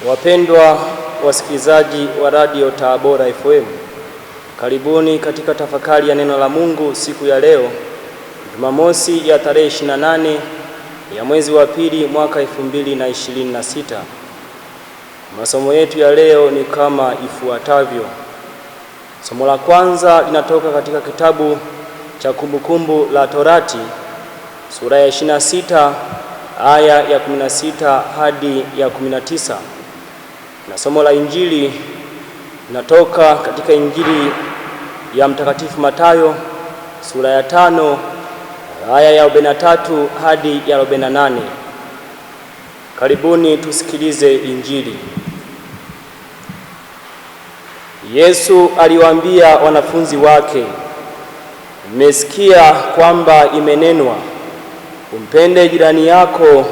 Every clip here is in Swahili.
Wapendwa wasikilizaji wa Radio Tabora FM, karibuni katika tafakari ya neno la Mungu siku ya leo, Jumamosi ya tarehe 28 ya mwezi wa pili mwaka 2026. Masomo yetu ya leo ni kama ifuatavyo. Somo la kwanza linatoka katika kitabu cha Kumbukumbu la Torati sura ya 26 aya ya 16 hadi ya 19. Na somo la Injili linatoka katika Injili ya Mtakatifu Mathayo sura ya 5 aya ya 43 hadi ya 48. Karibuni tusikilize Injili. Yesu aliwaambia wanafunzi wake, mmesikia kwamba imenenwa, umpende jirani yako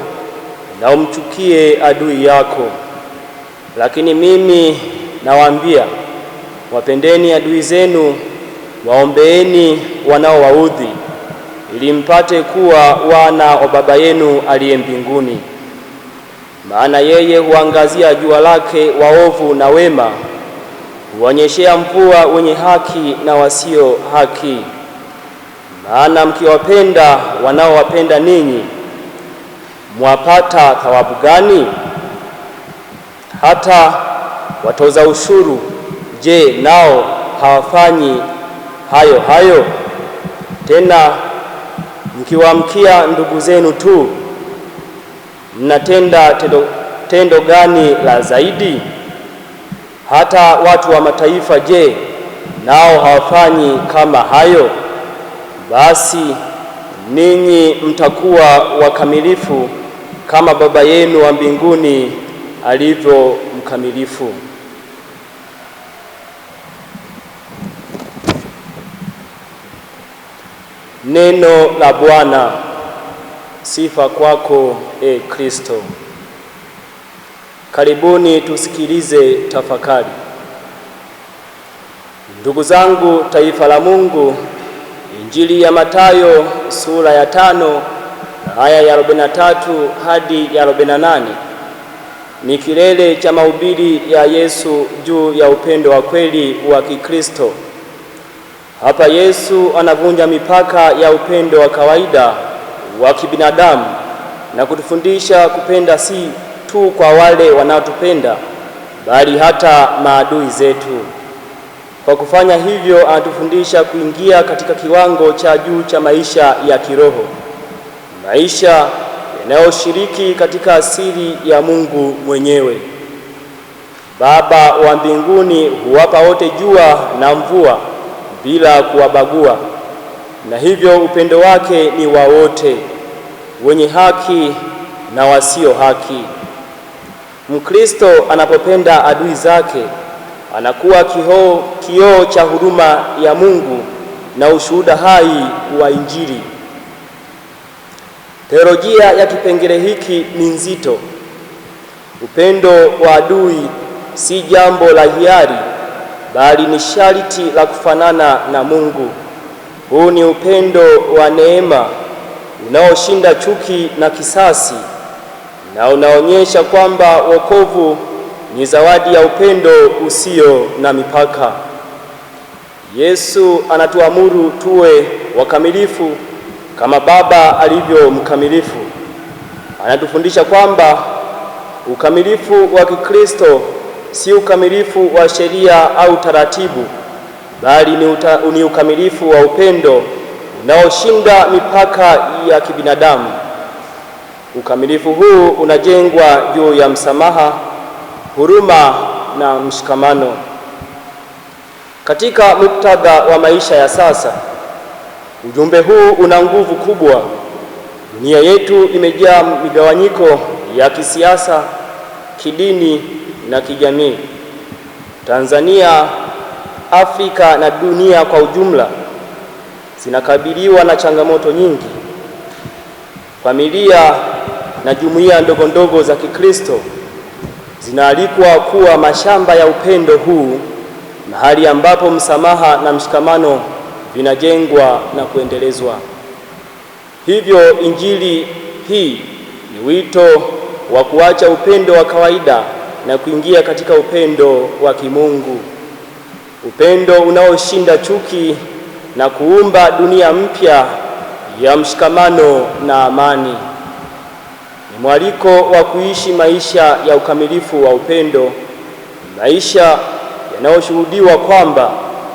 na umchukie adui yako. Lakini mimi nawaambia, wapendeni adui zenu, waombeeni wanaowaudhi, ili mpate kuwa wana wa Baba yenu aliye mbinguni. Maana yeye huangazia jua lake waovu na wema, huonyeshea mvua wenye haki na wasio haki. Maana mkiwapenda wanaowapenda ninyi, mwapata thawabu gani? Hata watoza ushuru, je, nao hawafanyi hayo hayo? Tena mkiwaamkia ndugu zenu tu, mnatenda tendo gani la zaidi? Hata watu wa mataifa, je, nao hawafanyi kama hayo? Basi ninyi mtakuwa wakamilifu kama Baba yenu wa mbinguni alivyo mkamilifu. Neno la Bwana. Sifa kwako, e Kristo. Karibuni tusikilize tafakari. Ndugu zangu, taifa la Mungu, Injili ya Mathayo sura ya 5 aya ya 43 hadi ya 48 ni kilele cha mahubiri ya Yesu juu ya upendo wa kweli wa Kikristo. Hapa Yesu anavunja mipaka ya upendo wa kawaida wa kibinadamu na kutufundisha kupenda si tu kwa wale wanaotupenda, bali hata maadui zetu. Kwa kufanya hivyo, anatufundisha kuingia katika kiwango cha juu cha maisha ya kiroho, maisha yanayoshiriki katika asili ya Mungu mwenyewe. Baba wa mbinguni huwapa wote jua na mvua bila kuwabagua, na hivyo upendo wake ni wa wote, wenye haki na wasio haki. Mkristo anapopenda adui zake, anakuwa kioo cha huruma ya Mungu na ushuhuda hai wa Injili. Teolojia ya kipengele hiki ni nzito. Upendo wa adui si jambo la hiari, bali ni sharti la kufanana na Mungu. Huu ni upendo wa neema unaoshinda chuki na kisasi, na unaonyesha kwamba wokovu ni zawadi ya upendo usio na mipaka. Yesu anatuamuru tuwe wakamilifu kama Baba alivyo mkamilifu. Anatufundisha kwamba ukamilifu wa Kikristo si ukamilifu wa sheria au taratibu, bali ni ukamilifu wa upendo unaoshinda mipaka ya kibinadamu. Ukamilifu huu unajengwa juu ya msamaha, huruma na mshikamano. Katika muktadha wa maisha ya sasa, ujumbe huu una nguvu kubwa. Dunia yetu imejaa migawanyiko ya kisiasa, kidini na kijamii. Tanzania, Afrika na dunia kwa ujumla zinakabiliwa na changamoto nyingi. Familia na jumuiya ndogo ndogo za Kikristo zinaalikwa kuwa mashamba ya upendo huu, mahali ambapo msamaha na mshikamano vinajengwa na kuendelezwa. Hivyo Injili hii ni wito wa kuacha upendo wa kawaida na kuingia katika upendo wa kimungu, upendo unaoshinda chuki na kuumba dunia mpya ya mshikamano na amani. Ni mwaliko wa kuishi maisha ya ukamilifu wa upendo, maisha yanayoshuhudiwa kwamba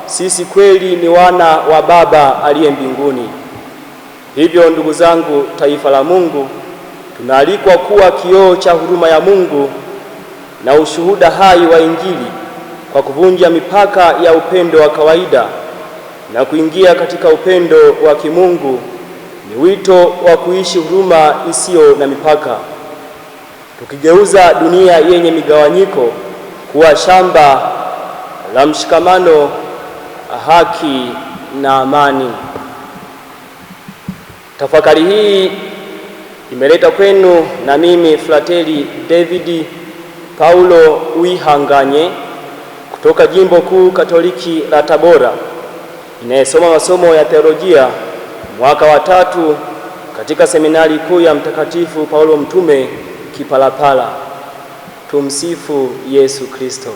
sisi kweli ni wana wa Baba aliye mbinguni. Hivyo ndugu zangu, taifa la Mungu, tunaalikwa kuwa kioo cha huruma ya Mungu na ushuhuda hai wa Injili kwa kuvunja mipaka ya upendo wa kawaida na kuingia katika upendo wa kimungu. Ni wito wa kuishi huruma isiyo na mipaka, tukigeuza dunia yenye migawanyiko kuwa shamba la mshikamano, haki na amani. Tafakari hii imeleta kwenu na mimi Frateli David Paulo Uihanganye kutoka Jimbo Kuu Katoliki la Tabora, inayesoma masomo ya teolojia mwaka wa 3 katika seminari kuu ya Mtakatifu Paulo Mtume Kipalapala. Tumsifu Yesu Kristo.